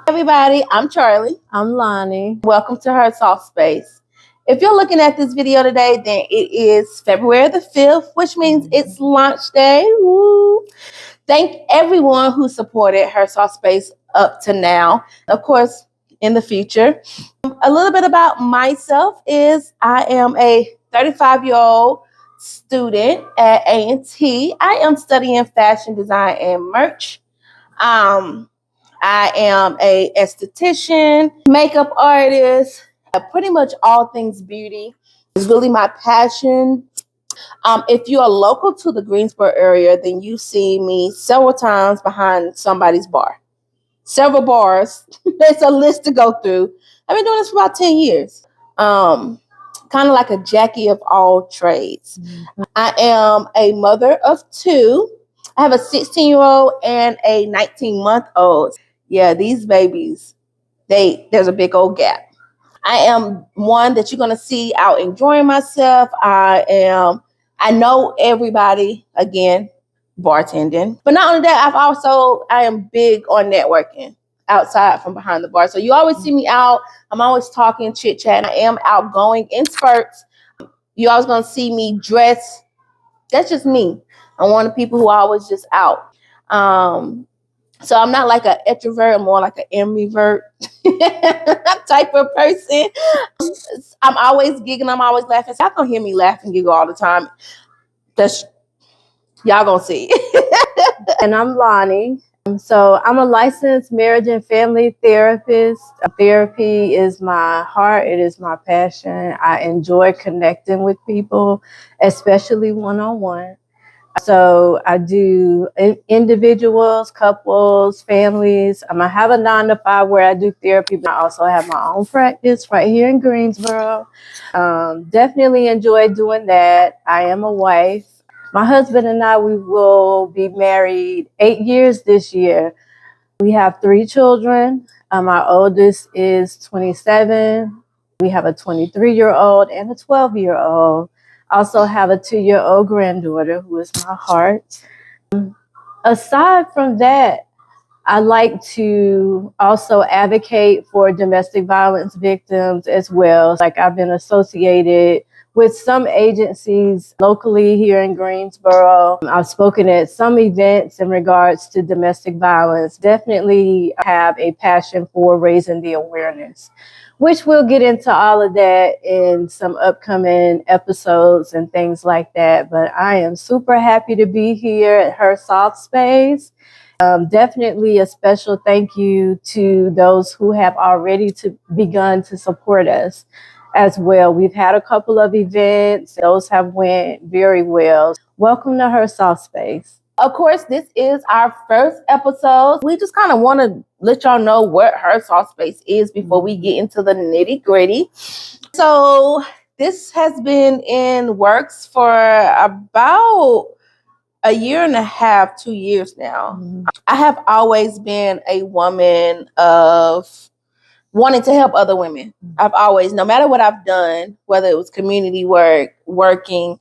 Everybody, I'm Charlie. I'm Lani. Welcome to Her Soft Space. If you're looking at this video today, then it is February the 5th, which means it's launch day. Woo! Thank everyone who supported Her Soft Space up to now. Of course, in the future. A little bit about myself is I am a 35-year-old student at A&T. I am studying fashion design and merch. I am a esthetician, makeup artist, pretty much all things beauty is really my passion. If you are local to the Greensboro area, then you see me several times behind somebody's bar. Several bars. There's a list to go through. I've been doing this for about 10 years. Kind of like a Jackie of all trades. Mm-hmm. I am a mother of two. I have a 16-year-old and a 19-month-old. Yeah, these babies, there's a big old gap. I am one that you're going to see out enjoying myself. I know everybody, again, bartending. But not only that, I am big on networking outside from behind the bar. So you always see me out. I'm always talking, chit-chatting. I am outgoing in spurts. You're always going to see me dress. That's just me. I'm one of the people who are always just out. So I'm not like an extrovert, I'm more like an ambivert type of person. I'm always giggling, I'm always laughing. So y'all gonna hear me laugh and giggle all the time. Y'all gonna see. And I'm Lani. So I'm a licensed marriage and family therapist. Therapy is my heart. It is my passion. I enjoy connecting with people, especially one-on-one. So I do individuals, couples, families. I have a 9-to-5 where I do therapy, but I also have my own practice right here in Greensboro. Definitely enjoy doing that. I am a wife. My husband and I, we will be married 8 years this year. We have 3 children. Our oldest is 27. We have a 23-year-old and a 12-year-old. Also have a 2-year-old granddaughter who is my heart. Aside from that, I like to also advocate for domestic violence victims as well. Like I've been associated with some agencies locally here in Greensboro. I've spoken at some events in regards to domestic violence. Definitely have a passion for raising the awareness, which we'll get into all of that in some upcoming episodes and things like that. But I am super happy to be here at Her Soft Space. Definitely a special thank you to those who have already begun to support us as well. We've had a couple of events. Those have went very well. Welcome to Her Soft Space. Of course, this is our first episode. We just kind of want to let y'all know what Her Soft Space is before we get into the nitty gritty. So this has been in works for about a year and a half, 2 years now. Mm-hmm. I have always been a woman of wanting to help other women. I've always, no matter what I've done, whether it was community work, working,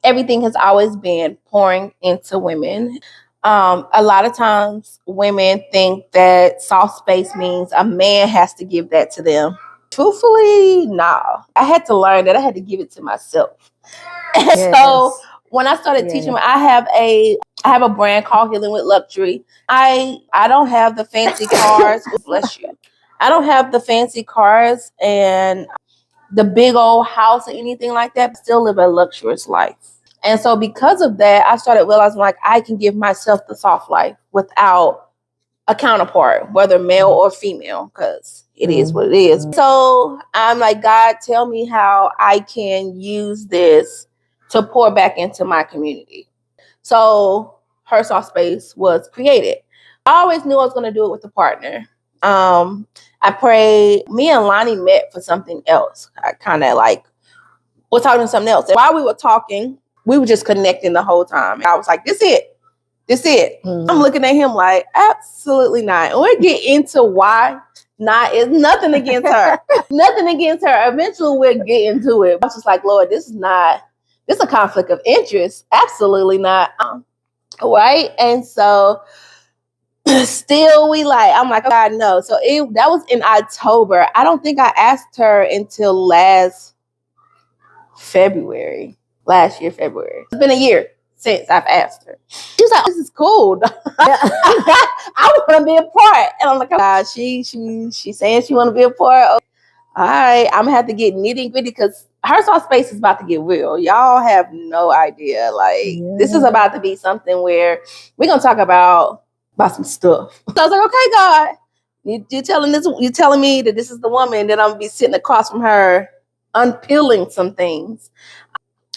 everything has always been pouring into women. A lot of times women think that soft space means a man has to give that to them. Truthfully, no. I had to learn that I had to give it to myself. Yes. So when I started teaching, I have a brand called Healing with Luxury. I don't have the fancy cars. Bless you. I don't have the fancy cars and the big old house or anything like that, but still live a luxurious life. And so because of that, I started realizing like I can give myself the soft life without a counterpart, whether male or female, because it is what it is. So I'm like, God, tell me how I can use this to pour back into my community. So Her Soft Space was created. I always knew I was going to do it with a partner. I prayed. Me and Lani met for something else. I kind of like was talking to something else. And while we were talking, we were just connecting the whole time. I was like, this it. I'm looking at him like, absolutely not. And we'll get into why not. It's nothing against her. Nothing against her. Eventually we'll get into it. I was just like, Lord, this is a conflict of interest. Absolutely not. Right? And so still I'm like, oh God, no. So that was in October. I don't think I asked her until last year, February. It's been a year since I've asked her. She was like, oh, this is cool. I want to be a part. And I'm like, oh God, she saying she want to be a part. All right, I'm gonna have to get nitty gritty because her soft space is about to get real. Y'all have no idea. This is about to be something where we're gonna talk about some stuff. So I was like, okay, God, you telling me that this is the woman that I'm gonna be sitting across from her, unpeeling some things.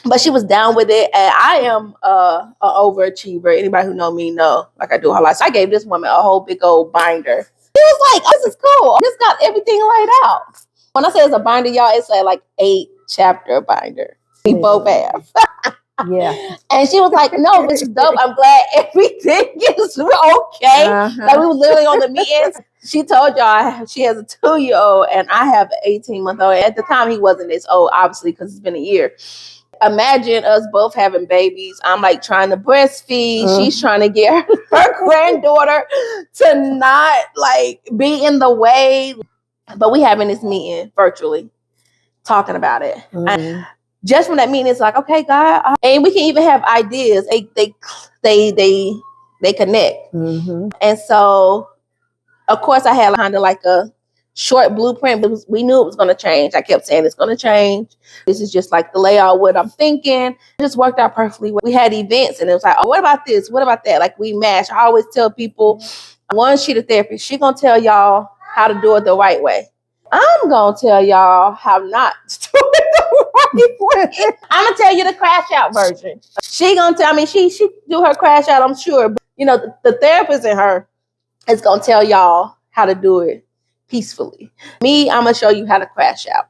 But she was down with it, and I am an overachiever. Anybody who know me know, like I do a whole lot. So I gave this woman a whole big old binder. She was like, oh, "This is cool. I just got everything laid out." When I say it's a binder, y'all, it's like 8-chapter binder. We both have. Yeah. And she was like, "No, this is dope. I'm glad everything is okay." Like we were literally on the meetings. She told y'all she has a 2-year-old, and I have an 18-month-old. At the time, he wasn't this old, obviously, because it's been a year. Imagine us both having babies. I'm like trying to breastfeed. She's trying to get her granddaughter to not be in the way. But we having this meeting virtually, talking about it. And just from that meeting, it's like, okay, God, and we can even have ideas. They connect. And so, of course, I had kind of like a short blueprint, but we knew it was going to change. I kept saying it's going to change. This is just like the layout, what I'm thinking. It just worked out perfectly. We had events, and it was like, oh, what about this? What about that? Like we match. I always tell people, one sheet of therapy, she going to tell y'all how to do it the right way. I'm going to tell y'all how not to do it the right way. I'm going to tell you the crash out version. She going to tell me, she do her crash out, I'm sure. But, the therapist in her is going to tell y'all how to do it peacefully. Me, I'm going to show you how to crash out.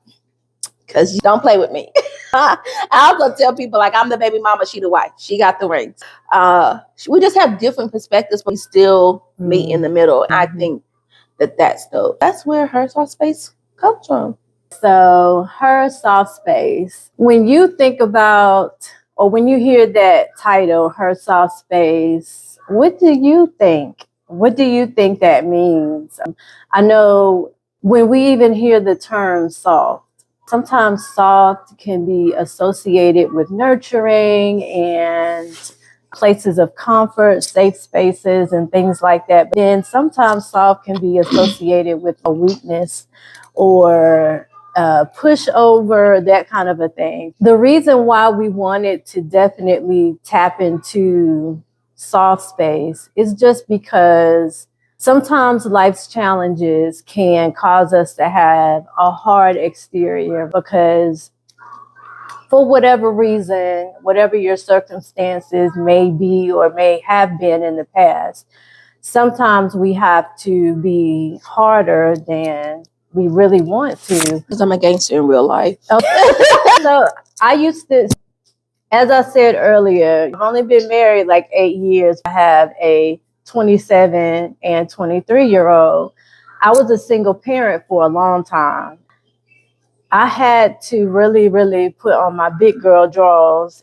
Because you don't play with me. I also tell people, I'm the baby mama, she the wife. She got the rings. We just have different perspectives, but we still meet in the middle. And I think that's dope. That's where her soft space comes from. So her soft space, when you think about, or when you hear that title, her soft space, what do you think? What do you think that means? I know when we even hear the term soft, sometimes soft can be associated with nurturing and places of comfort, safe spaces, and things like that. But then sometimes soft can be associated with a weakness or pushover, that kind of a thing. The reason why we wanted to definitely tap into soft space is just because sometimes life's challenges can cause us to have a hard exterior because for whatever reason, whatever your circumstances may be or may have been in the past, sometimes we have to be harder than we really want to. Because I'm a gangster in real life. Okay. So I used to, as I said earlier, I've only been married 8 years. I have a 27 and 23-year-old. I was a single parent for a long time. I had to really, really put on my big girl drawers,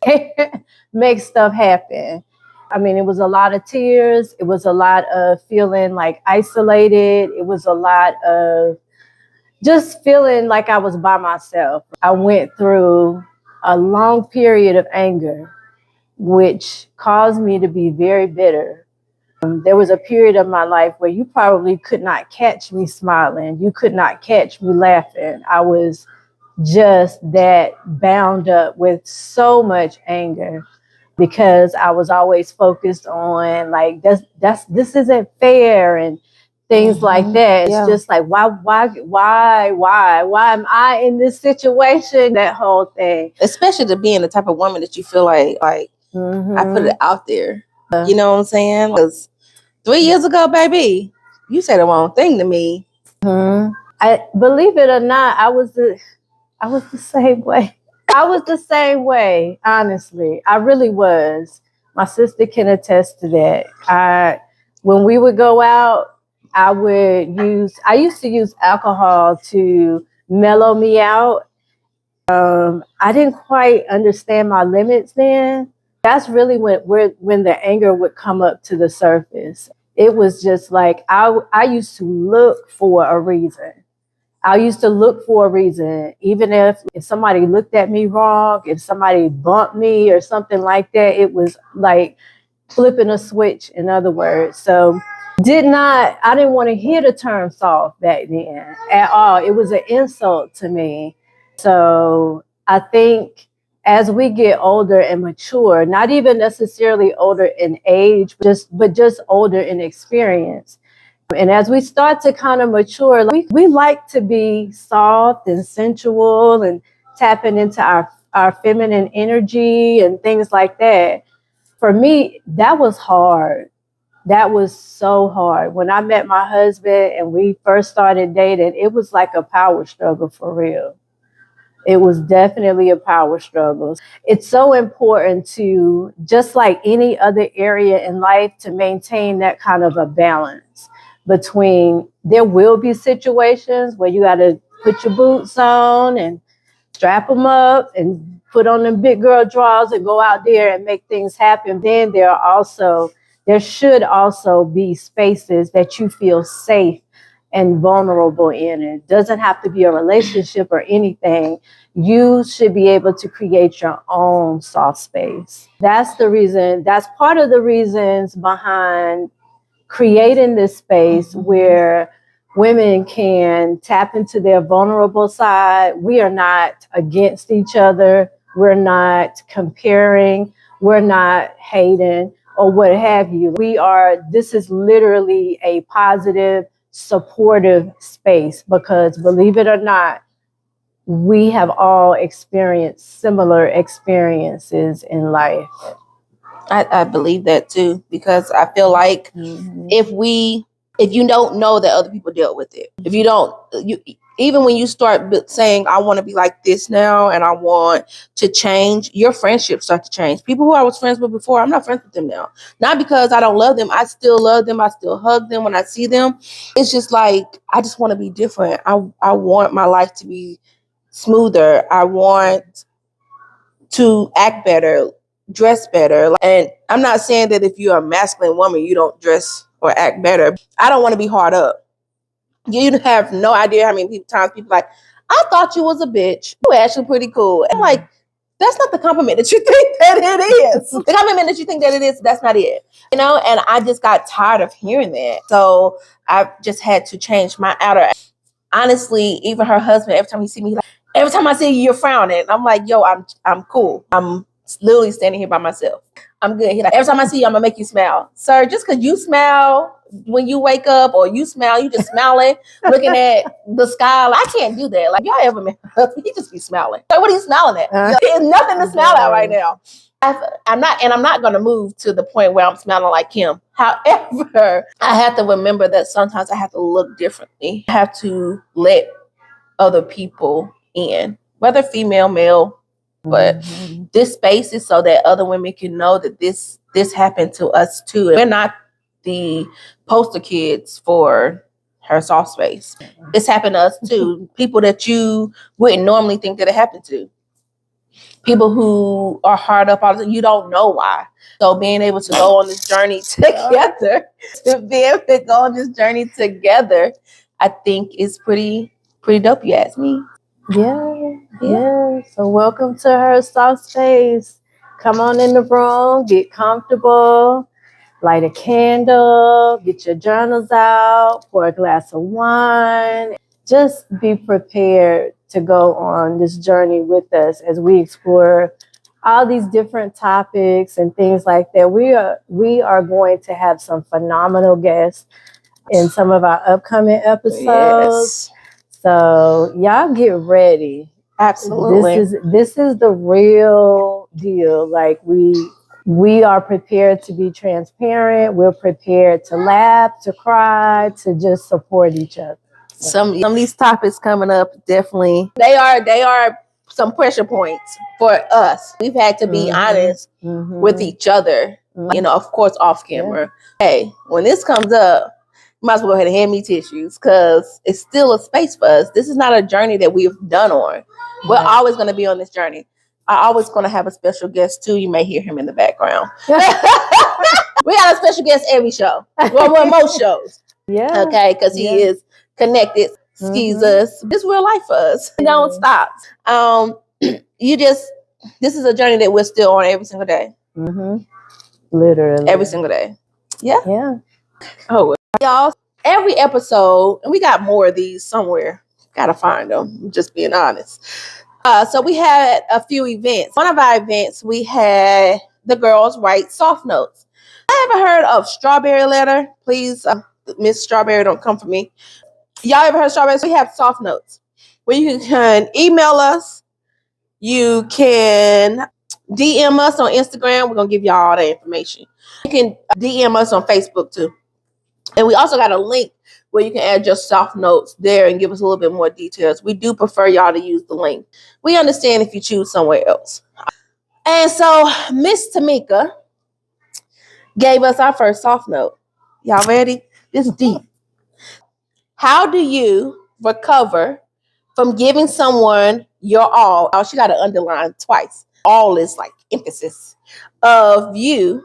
make stuff happen. I mean, it was a lot of tears. It was a lot of feeling isolated. It was a lot of just feeling like I was by myself. I went through a long period of anger, which caused me to be very bitter. There was a period of my life where you probably could not catch me smiling. You could not catch me laughing. I was just that bound up with so much anger because I was always focused on this isn't fair and things like that. It's just why am I in this situation? That whole thing. Especially to being the type of woman that you feel like I put it out there. You know what I'm saying? Because 3 years ago, baby, you said the wrong thing to me. I believe it or not, I was the same way. I was the same way, honestly. I really was. My sister can attest to that. When we would go out, I used to use alcohol to mellow me out. I didn't quite understand my limits then. That's really when the anger would come up to the surface. it was just like I used to look for a reason. I used to look for a reason, even if somebody looked at me wrong, if somebody bumped me or something like that, it was like flipping a switch, in other words. So I didn't want to hear the term soft back then at all. It was an insult to me. So I think as we get older and mature, not even necessarily older in age, but just older in experience. And as we start to kind of mature, like we like to be soft and sensual and tapping into our feminine energy and things like that. For me, that was hard. That was so hard. When I met my husband and we first started dating, it was like a power struggle for real. It was definitely a power struggle. It's so important to, just like any other area in life, to maintain that kind of a balance between, there will be situations where you got to put your boots on and strap them up and put on them big girl drawers and go out there and make things happen. Then there should also be spaces that you feel safe and vulnerable in. It doesn't have to be a relationship or anything. You should be able to create your own soft space. That's part of the reasons behind creating this space where women can tap into their vulnerable side. We are not against each other. We're not comparing. We're not hating or what have you. This is literally a positive, supportive space because, believe it or not, we have all experienced similar experiences in life. I believe that too, because I feel like if you don't know that other people dealt with it, if you don't, even when you start saying, I want to be like this now and I want to change, your friendships start to change. People who I was friends with before, I'm not friends with them now. Not because I don't love them. I still love them. I still hug them when I see them. It's just like, I just want to be different. I want my life to be smoother. I want to act better, dress better. And I'm not saying that if you're a masculine woman, you don't dress or act better. I don't want to be hard up. You have no idea how many times people like, I thought you was a bitch. You actually pretty cool. And I'm like, that's not the compliment that you think that it is. The compliment that you think that it is, that's not it. And I just got tired of hearing that. So I just had to change my outer. Honestly, even her husband, every time he see me, like, every time I see you, you're frowning. I'm like, yo, I'm cool. I'm literally standing here by myself. I'm good. He's like, every time I see you, I'm gonna make you smile. Sir, just because you smile when you wake up or you just smiling, looking at the sky. Like, I can't do that. Like, y'all ever met my husband? He just be smiling. So what are you smiling at? There's nothing to smile at right now. I'm not going to move to the point where I'm smiling like him. However, I have to remember that sometimes I have to look differently. I have to let other people in, whether female, male, but this space is so that other women can know that this happened to us too. We're not the poster kids for her soft space. This happened to us too. People that you wouldn't normally think that it happened to. People who are hard up, you don't know why. So being able to go on this journey together, I think is pretty dope, you ask me. Yeah. So welcome to her soft space. Come on in the room, get comfortable, light a candle, get your journals out, pour a glass of wine. Just be prepared to go on this journey with us as we explore all these different topics and things like that. We are going to have some phenomenal guests in some of our upcoming episodes. Yes. So y'all get ready. Absolutely. This is the real deal. Like we are prepared to be transparent. We're prepared to laugh, to cry, to just support each other. Some of these topics coming up, definitely they are some pressure points for us. We've had to be honest with each other, of course, off camera. Yeah. Hey, when this comes up, you might as well go ahead and hand me tissues because it's still a space for us. This is not a journey that we've done on. We're always going to be on this journey. I'm always going to have a special guest too. You may hear him in the background. We got a special guest every show. Well, most shows. Yeah. Okay, because he is connected, skis us. It's real life for us. It don't stop. This is a journey that we're still on every single day. Literally. Every single day. Yeah. Yeah. Oh, y'all, every episode, and we got more of these somewhere. Gotta find them, just being honest. So we had a few events. One of our events, we had the girls write soft notes. I ever heard of strawberry letter? Please, Miss Strawberry, don't come for me. Y'all ever heard of strawberry? So we have soft notes where you can email us. You can DM us on Instagram. We're going to give y'all all the information. You can DM us on Facebook too. And we also got a link where you can add your soft notes there and give us a little bit more details. We do prefer y'all to use the link. We understand if you choose somewhere else. And so Miss Tamika gave us our first soft note. Y'all ready? This is deep. How do you recover from giving someone your all? Oh, she got to underline twice. All is like emphasis of you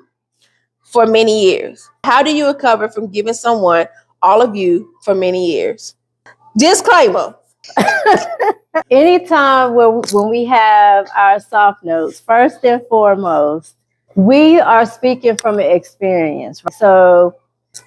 for many years. How do you recover from giving someone all of you for many years? Disclaimer. Anytime when we have our soft notes, first and foremost, we are speaking from an experience. So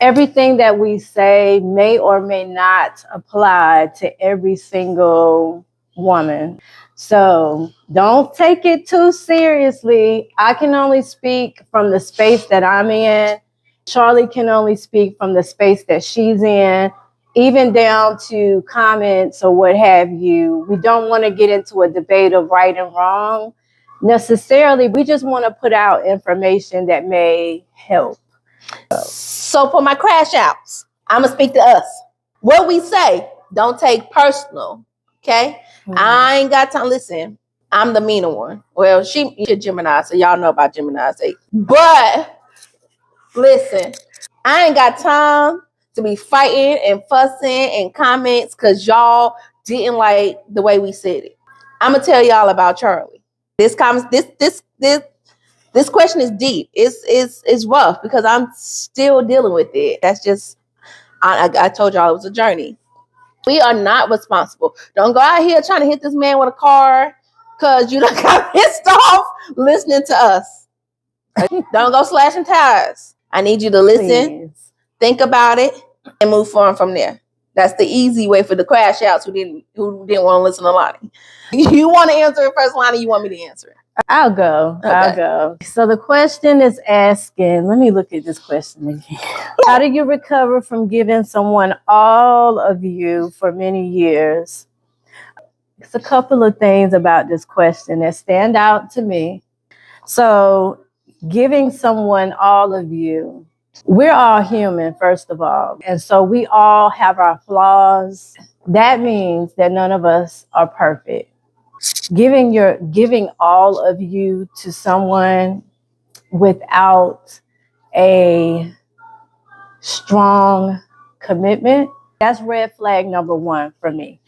everything that we say may or may not apply to every single woman. So don't take it too seriously. I can only speak from the space that I'm in. Charlie can only speak from the space that she's in, even down to comments or what have you. We don't want to get into a debate of right and wrong necessarily. We just want to put out information that may help. So for my crash outs, I'm going to speak to us. What we say, don't take personal, okay? I ain't got time. Listen, I'm the meaner one. Well, she's a Gemini, so y'all know about Gemini's. But listen, I ain't got time to be fighting and fussing and comments because y'all didn't like the way we said it. I'm going to tell y'all about Charlie. This question is deep. It's rough because I'm still dealing with it. That's just, I told y'all it was a journey. We are not responsible. Don't go out here trying to hit this man with a car because you done got pissed off listening to us. Don't go slashing tires. I need you to listen, think about it, and move forward from there. That's the easy way for the crash outs who didn't want to listen to Lani. You want to answer it first, Lani? You want me to answer it? I'll go. Okay. I'll go. So the question is asking, let me look at this question again. How do you recover from giving someone all of you for many years? It's a couple of things about this question that stand out to me. So giving someone all of you, we're all human, first of all. And so we all have our flaws. That means that none of us are perfect. Giving all of you to someone without a strong commitment, that's red flag number one for me.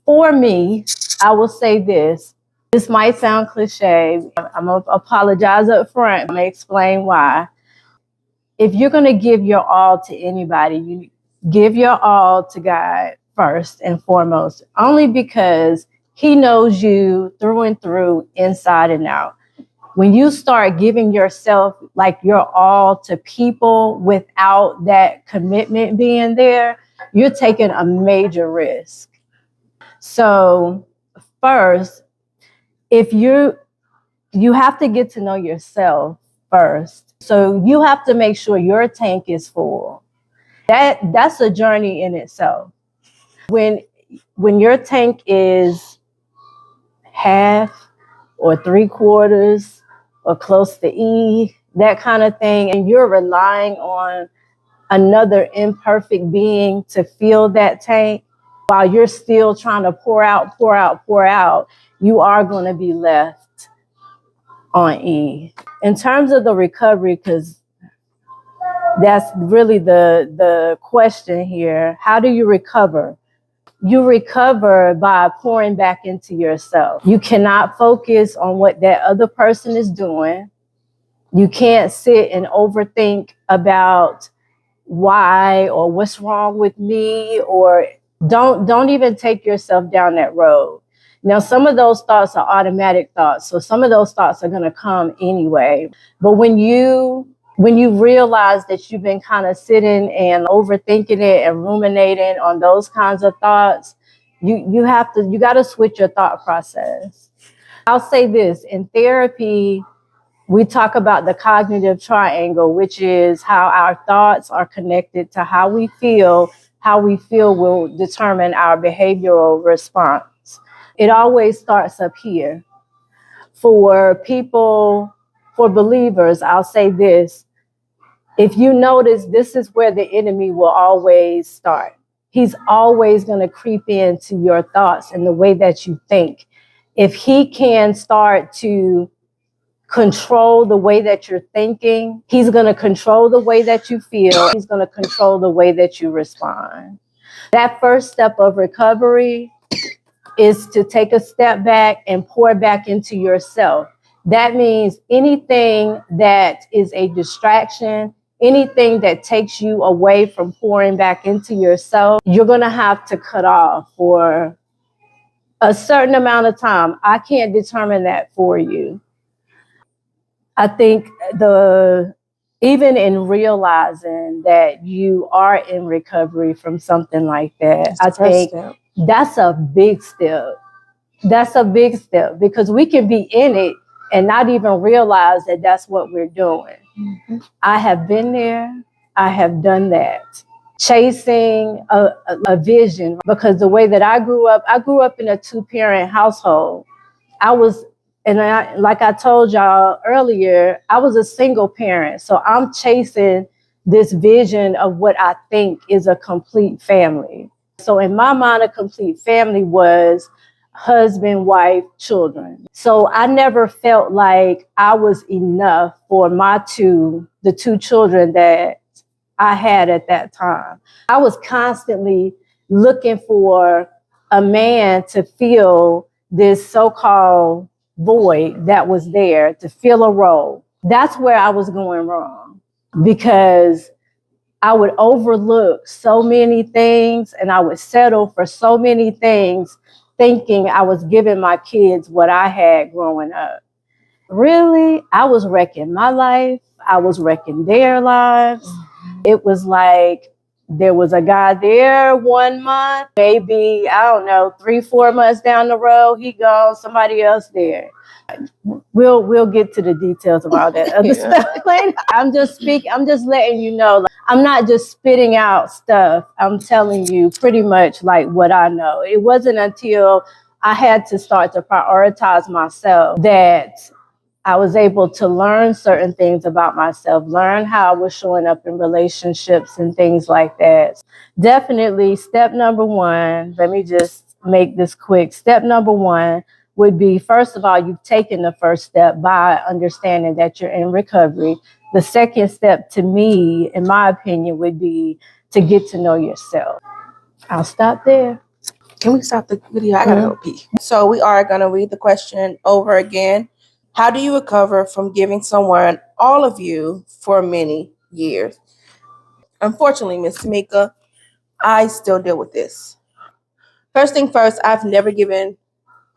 For me, I will say this. This might sound cliche. I'm going to apologize up front. I'm going to explain why. If you're going to give your all to anybody, you give your all to God first and foremost, only because He knows you through and through, inside and out. When you start giving yourself like your all to people without that commitment being there, you're taking a major risk. So first, if you have to get to know yourself first. So you have to make sure your tank is full. That's a journey in itself. When your tank is half or 3/4 or close to E, that kind of thing, and you're relying on another imperfect being to fill that tank while you're still trying to pour out, you are going to be left on E. In terms of the recovery, because that's really the question here, how do you recover? You recover by pouring back into yourself. You cannot focus on what that other person is doing. You can't sit and overthink about why or what's wrong with me, or don't even take yourself down that road. Now, some of those thoughts are automatic thoughts, so some of those thoughts are going to come anyway. But when you realize that you've been kind of sitting and overthinking it and ruminating on those kinds of thoughts, you got to switch your thought process. I'll say this: in therapy, we talk about the cognitive triangle, which is how our thoughts are connected to how we feel. How we feel will determine our behavioral response. It always starts up here. For people, for believers, I'll say this: if you notice, this is where the enemy will always start. He's always going to creep into your thoughts and the way that you think. If he can start to control the way that you're thinking, he's going to control the way that you feel. He's going to control the way that you respond. That first step of recovery is to take a step back and pour back into yourself. That means anything that is a distraction, anything that takes you away from pouring back into yourself, you're going to have to cut off for a certain amount of time. I can't determine that for you. I think even in realizing that you are in recovery from something like that, I think that's a big step. That's a big step, because we can be in it and not even realize that that's what we're doing. Mm-hmm. I have been there. I have done that. Chasing a vision, because the way that I grew up in a 2-parent household. Like I told y'all earlier, I was a single parent. So I'm chasing this vision of what I think is a complete family. So in my mind, a complete family was husband, wife, children. So I never felt like I was enough for the two children that I had at that time. I was constantly looking for a man to fill this so-called void that was there, to fill a role. That's where I was going wrong, because I would overlook so many things and I would settle for so many things, thinking I was giving my kids what I had growing up. Really, I was wrecking my life. I was wrecking their lives. Mm-hmm. It was like there was a guy there 1 month, maybe, I don't know, 3-4 months down the road, he gone, somebody else there. We'll get to the details of all that other stuff later. I'm just letting you know, like, I'm not just spitting out stuff. I'm telling you pretty much like what I know. It wasn't until I had to start to prioritize myself that I was able to learn certain things about myself, learn how I was showing up in relationships and things like that. Definitely step number one, let me just make this quick. Step number one would be, first of all, you've taken the first step by understanding that you're in recovery. The second step, to me, in my opinion, would be to get to know yourself. I'll stop there. Can we stop the video? I gotta go pee. So we are gonna read the question over again. How do you recover from giving someone all of you for many years? Unfortunately, Miss Tamika, I still deal with this. First thing first, I've never given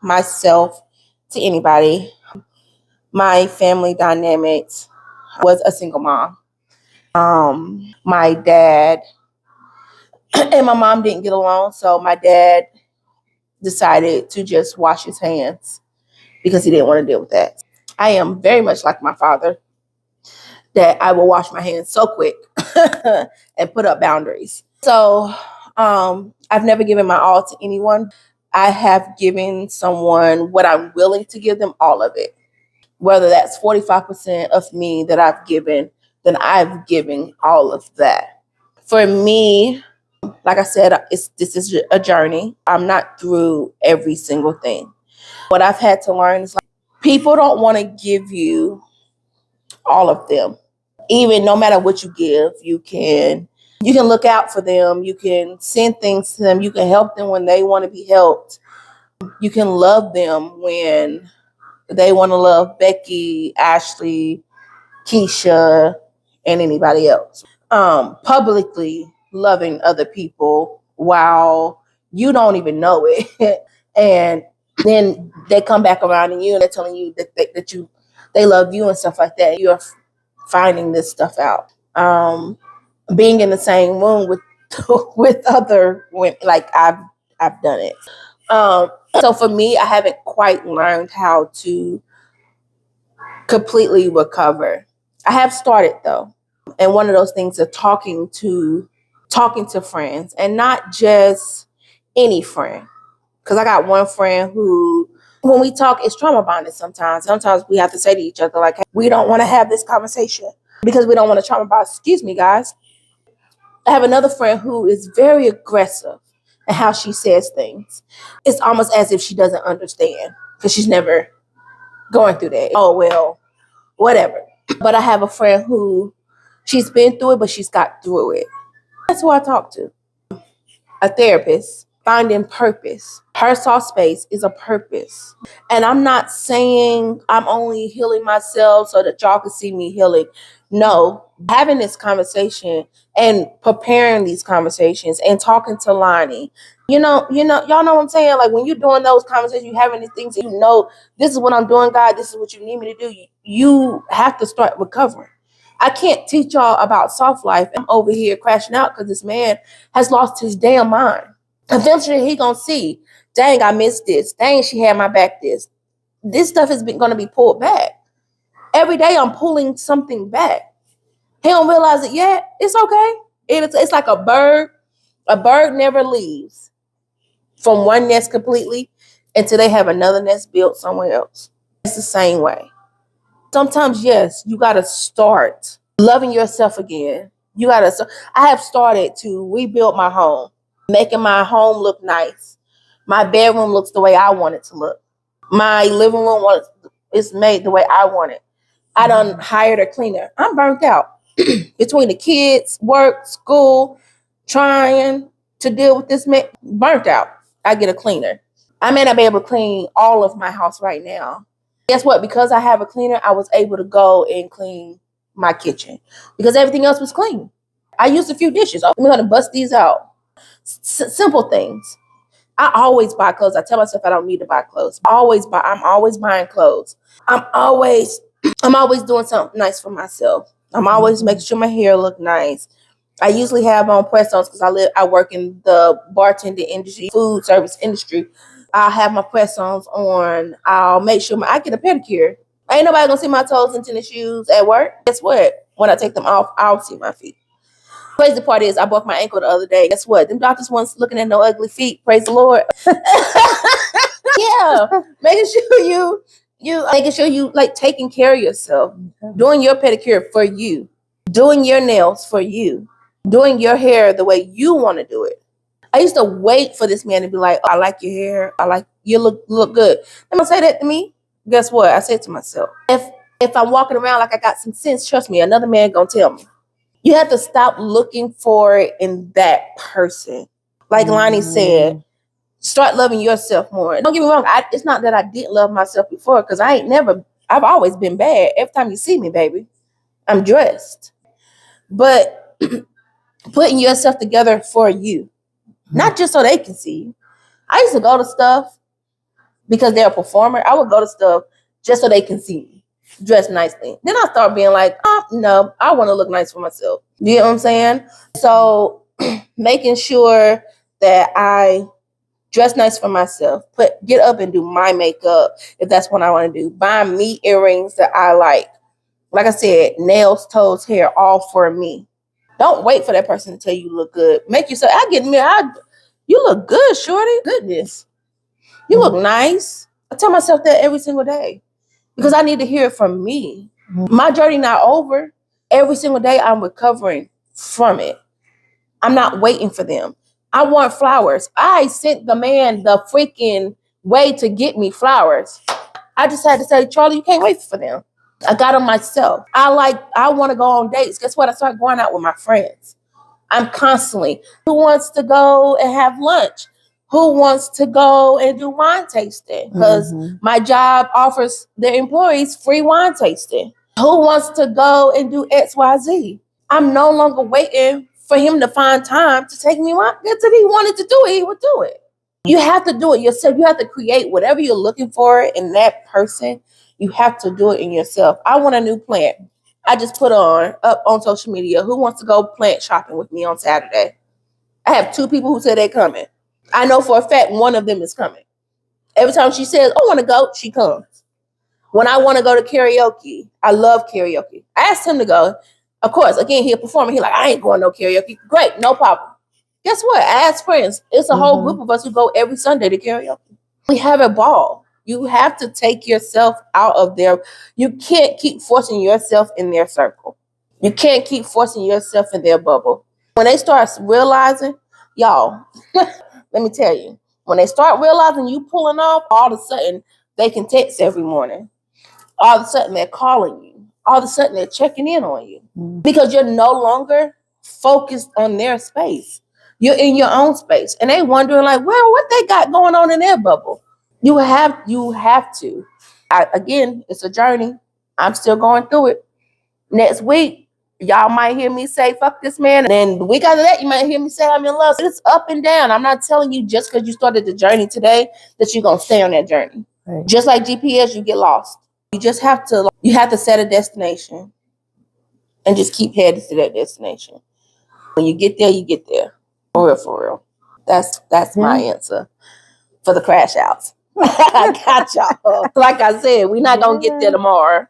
myself to anybody. My family dynamics was a single mom. My dad and my mom didn't get along, so my dad decided to just wash his hands because he didn't want to deal with that. I am very much like my father, that I will wash my hands so quick and put up boundaries. So I've never given my all to anyone. I have given someone what I'm willing to give them, all of it. Whether that's 45% of me that I've given, then I've given all of that. For me, like I said, this is a journey. I'm not through every single thing. What I've had to learn is, like, people don't want to give you all of them. Even no matter what you give, you can look out for them. You can send things to them. You can help them when they want to be helped. You can love them when they want to love Becky, Ashley, Keisha, and anybody else. Publicly loving other people while you don't even know it. And then they come back around and they're telling you that they love you and stuff like that. You're finding this stuff out. Being in the same room with with other women, like I've done it. So for me, I haven't quite learned how to completely recover. I have started though. And one of those things is talking to friends, and not just any friend. Because I got one friend who, when we talk, it's trauma bonded sometimes. Sometimes we have to say to each other, like, hey, we don't want to have this conversation because we don't want to trauma bond. Excuse me, guys. I have another friend who is very aggressive in how she says things. It's almost as if she doesn't understand because she's never going through that. Oh, well, whatever. But I have a friend who, she's been through it, but she's got through it. That's who I talk to. A therapist, finding purpose. Her soft space is a purpose. And I'm not saying I'm only healing myself so that y'all can see me healing. No, having this conversation and preparing these conversations and talking to Lani, y'all know what I'm saying? Like when you're doing those conversations, you having these things, and this is what I'm doing, God, this is what you need me to do. You have to start recovering. I can't teach y'all about soft life. I'm over here crashing out because this man has lost his damn mind. Eventually, he gonna see, dang, I missed this. Dang, she had my back this. This stuff is gonna be pulled back. Every day, I'm pulling something back. He don't realize it yet. It's okay. It's like a bird. A bird never leaves from one nest completely until they have another nest built somewhere else. It's the same way. Sometimes, yes, you got to start loving yourself again. I have started to rebuild my home, making my home look nice. My bedroom looks the way I want it to look. My living room is made the way I want it. I done hired a cleaner. I'm burnt out between the kids, work, school, trying to deal with this man. Burnt out. I get a cleaner. I may not be able to clean all of my house right now. Guess what? Because I have a cleaner, I was able to go and clean my kitchen because everything else was clean. I used a few dishes. I'm going to bust these out. Simple things. I always buy clothes. I tell myself I don't need to buy clothes. I'm always buying clothes. I'm always doing something nice for myself. I'm always making sure my hair look nice. I usually have on press-ons because I work in the bartending industry, food service industry. I'll have my press-ons on. I'll make sure I get a pedicure. Ain't nobody gonna see my toes in tennis shoes at work. Guess what? When I take them off, I'll see my feet. Crazy part is I broke my ankle the other day. Guess what? Them doctors weren't looking at no ugly feet. Praise the Lord. Yeah, making sure you like taking care of yourself, doing your pedicure for you, doing your nails for you, doing your hair the way you want to do it. I used to wait for this man to be like, oh, I like your hair. I like you look good. They gonna say that to me. Guess what? I said to myself, if I'm walking around like I got some sense, trust me, another man gonna tell me. You have to stop looking for it in that person. Like Lani said, start loving yourself more. Don't get me wrong. It's not that I didn't love myself before because I've always been bad. Every time you see me, baby, I'm dressed. But putting yourself together for you, not just so they can see you. I used to go to stuff because they're a performer. I would go to stuff just so they can see me, dress nicely. Then I start being like, oh, no, I want to look nice for myself. You know what I'm saying? So making sure that I dress nice for myself, get up and do my makeup if that's what I want to do. Buy me earrings that I like. Like I said, nails, toes, hair, all for me. Don't wait for that person to tell you look good. Make yourself, you look good, shorty. Goodness. You look nice. I tell myself that every single day because I need to hear it from me. My journey not over. Every single day I'm recovering from it. I'm not waiting for them. I want flowers. I sent the man the freaking way to get me flowers. I just had to say, Charlie, you can't wait for them. I got them myself. I want to go on dates. Guess what? I started going out with my friends. I'm constantly, who wants to go and have lunch? Who wants to go and do wine tasting? Because my job offers their employees free wine tasting. Who wants to go and do XYZ? I'm no longer waiting for him to find time to take me out. If he wanted to do it, he would do it. You have to do it yourself. You have to create whatever you're looking for in that person. You have to do it in yourself. I want a new plant. I just put up on social media, who wants to go plant shopping with me on Saturday? I have 2 people who said they're coming. I know for a fact one of them is coming. Every time she says, I want to go, she comes. When I want to go to karaoke, I love karaoke. I asked him to go. Of course, again, he'll perform. He's like, I ain't going no karaoke. Great, no problem. Guess what? I asked friends. It's a whole group of us who go every Sunday to karaoke. We have a ball. You have to take yourself out of there. You can't keep forcing yourself in their circle. You can't keep forcing yourself in their bubble. When they start realizing, y'all, let me tell you, when they start realizing you pulling off, all of a sudden they can text every morning. All of a sudden they're calling you. All of a sudden they're checking in on you because you're no longer focused on their space. You're in your own space. And they wondering like, well, what they got going on in their bubble? You have to. Again, it's a journey. I'm still going through it. Next week, y'all might hear me say, fuck this man. And then the week after that, you might hear me say, I'm in love. So it's up and down. I'm not telling you just because you started the journey today that you're going to stay on that journey. Right. Just like GPS, you get lost. You just have to set a destination and just keep heading to that destination. When you get there, you get there. For real. That's my answer for the crash outs. I got y'all. Like I said, we're not gonna get there tomorrow.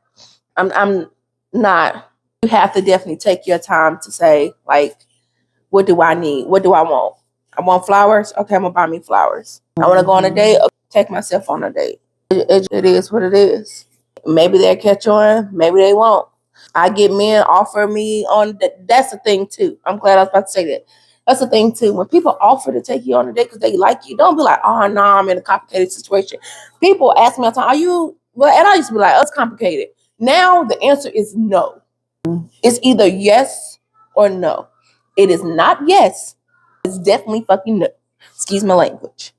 I'm not. You have to definitely take your time to say, like, what do I need? What do I want? I want flowers. Okay, I'm gonna buy me flowers. I want to go on a date. Okay, take myself on a date. It is what it is. Maybe they'll catch on. Maybe they won't. I get men offer me on. That's the thing too. I'm glad I was about to say that. That's the thing too. When people offer to take you on a date because they like you, don't be like, oh no, I'm in a complicated situation. People ask me all the time, are you? Well, and I used to be like, oh, it's complicated. Now the answer is no. It's either yes or no. It is not yes. It's definitely fucking no. Excuse my language.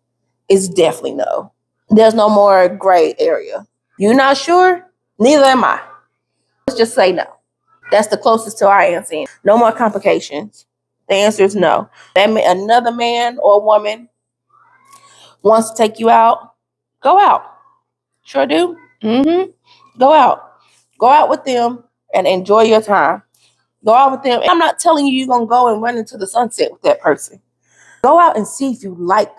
It's definitely no. There's no more gray area. You're not sure? Neither am I. Let's just say no. That's the closest to our answer. No more complications. The answer is no. Another man or woman wants to take you out, go out. Sure do. Go out. Go out with them and enjoy your time. Go out with them. I'm not telling you you're going to go and run into the sunset with that person. Go out and see if you like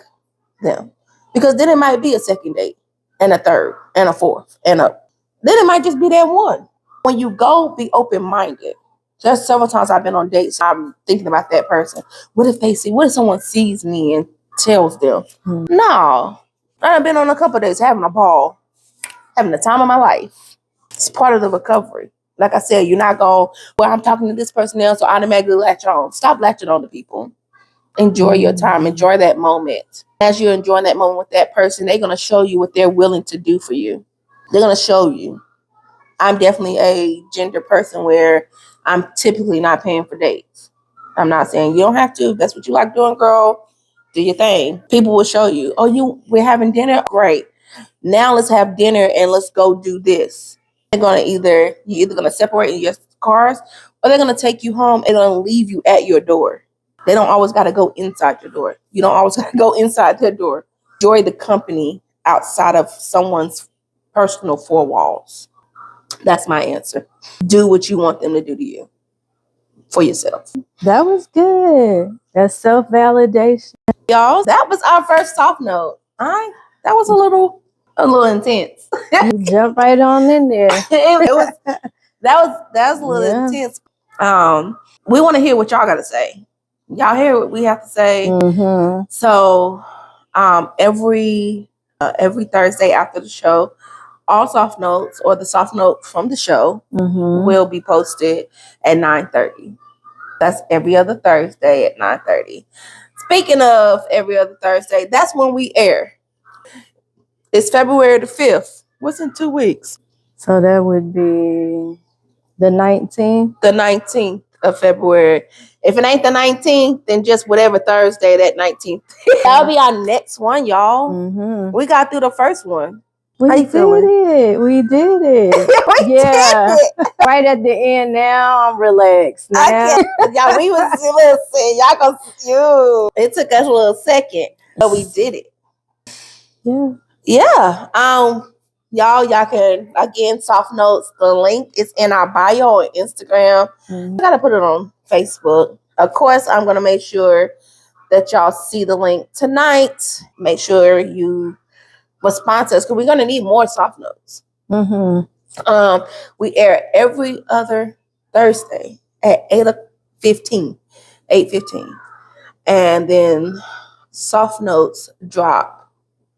them. Because then it might be a second date and a third and a fourth then it might just be that one. When you go, be open-minded. Just several times I've been on dates, I'm thinking about that person. What if someone sees me and tells them? No. I've been on a couple of days having a ball, having the time of my life. It's part of the recovery. Like I said, you're not going, well, I'm talking to this person now, so I automatically latch on. Stop latching on to people. Enjoy your time. Enjoy that moment. As you're enjoying that moment with that person, they're going to show you what they're willing to do for you. They're going to show you. I'm definitely a gender person where I'm typically not paying for dates. I'm not saying you don't have to. If that's what you like doing, girl, do your thing. People will show you. Oh, we're having dinner? Great. Now let's have dinner and let's go do this. You're either going to separate in your cars or they're going to take you home and going to leave you at your door. They don't always got to go inside your door. You don't always got to go inside their door. Enjoy the company outside of someone's personal 4 walls. That's my answer. Do what you want them to do to you for yourself. That was good. That's self-validation. Y'all, that was our first soft note. That was a little intense. You jump right on in there. That was a little intense. We want to hear what y'all got to say. Y'all hear what we have to say. So every Thursday after the show, all soft notes or the soft note from the show will be posted at 9:30. That's every other Thursday at 9:30. Speaking of every other Thursday, that's when we air. It's February the 5th. What's in 2 weeks? So that would be the 19th? The 19th of February. If it ain't the 19th, then just whatever Thursday that 19th. That'll be our next one, y'all. We got through the first one. We How you did feeling? it. We did it. We Yeah. did it. Right at the end now, I'm relaxed. I Now. can't. Y'all, we was listen. Y'all gonna you. It took us a little second, but we did it. Yeah. Yeah. Y'all can again soft notes. The link is in our bio on Instagram. I gotta put it on Facebook. Of course, I'm gonna make sure that y'all see the link tonight. Make sure you respond to us because we're gonna need more soft notes. Mm-hmm. We air every other Thursday at 8:15. 8:15. And then soft notes drop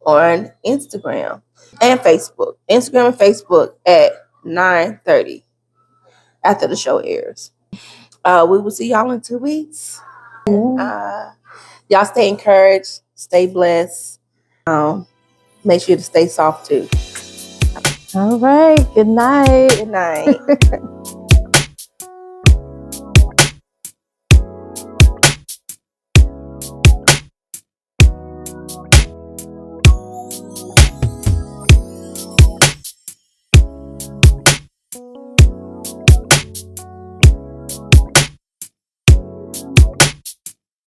on Instagram and Facebook. Instagram and Facebook at 9:30 after the show airs. We will see y'all in 2 weeks. Y'all stay encouraged, stay blessed. Make sure to stay soft too. All right. Good night. Good night.